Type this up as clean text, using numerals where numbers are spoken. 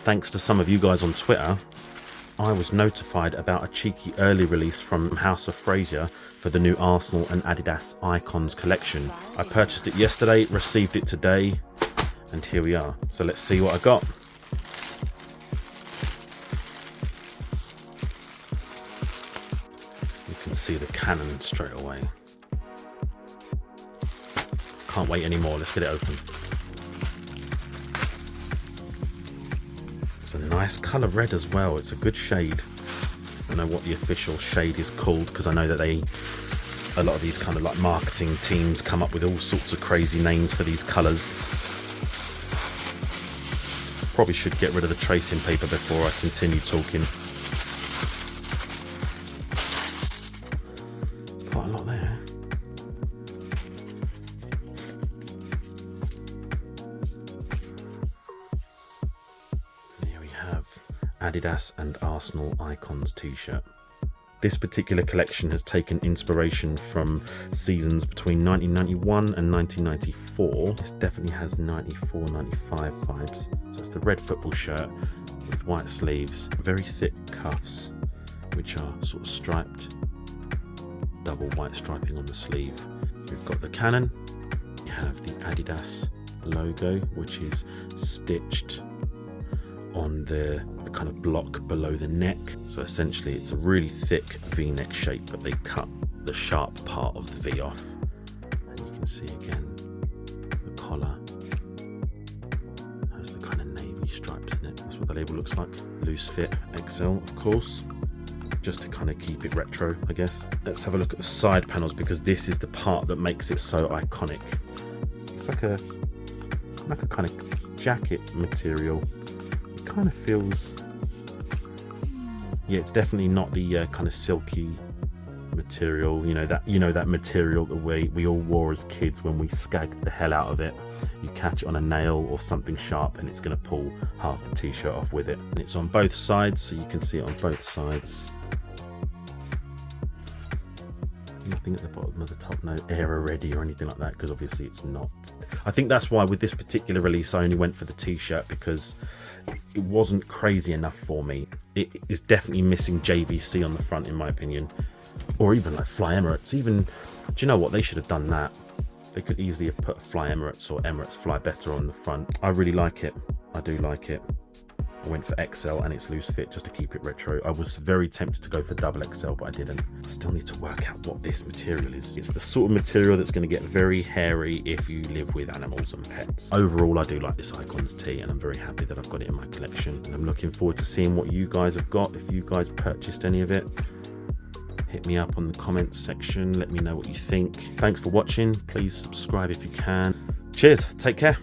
thanks to some of you guys on Twitter, I was notified about a cheeky early release from House of Fraser for the new Arsenal and Adidas Icons collection. I purchased it yesterday, received it today, and here we are. So let's see what I got. You can see the cannon straight away. Can't wait anymore, let's get it open. It's a nice colour red as well, it's a good shade. I don't know what the official shade is called because I know that a lot of these kind of like marketing teams come up with all sorts of crazy names for these colours. Probably should get rid of the tracing paper before I continue talking. There's quite a lot there. Adidas and Arsenal Icons t-shirt. This particular collection has taken inspiration from seasons between 1991 and 1994. This definitely has 94-95 vibes. So it's the red football shirt with white sleeves, very thick cuffs, which are sort of striped, double white striping on the sleeve. We've got the cannon. We have the Adidas logo, which is stitched on the kind of block below the neck. So essentially it's a really thick V-neck shape, but they cut the sharp part of the V off. And you can see again the collar has the kind of navy stripes in it. That's what the label looks like. Loose fit XL, of course, just to kind of keep it retro, I guess. Let's have a look at the side panels because this is the part that makes it so iconic. It's like a kind of jacket material. Kind of feels, yeah, it's definitely not the kind of silky material, that material that we all wore as kids when we skagged the hell out of it. You catch it on a nail or something sharp and it's going to pull half the t-shirt off with it. And it's on both sides, so you can see it on both sides. Nothing at the bottom of the top, no era ready or anything like that, because obviously it's not. I think that's why with this particular release I only went for the t-shirt, because it wasn't crazy enough for me. It is definitely missing JVC on the front in my opinion, or even like Fly Emirates. Even, do you know what, they should have done that. They could easily have put Fly Emirates or Emirates Fly Better on the front. I really like it, I do like it. I went for XL and it's loose fit just to keep it retro. I was very tempted to go for double XL, but I didn't. I still need to work out what this material is. It's the sort of material that's going to get very hairy if you live with animals and pets. Overall, I do like this Icons tee and I'm very happy that I've got it in my collection. And I'm looking forward to seeing what you guys have got. If you guys purchased any of it, hit me up on the comments section. Let me know what you think. Thanks for watching. Please subscribe if you can. Cheers. Take care.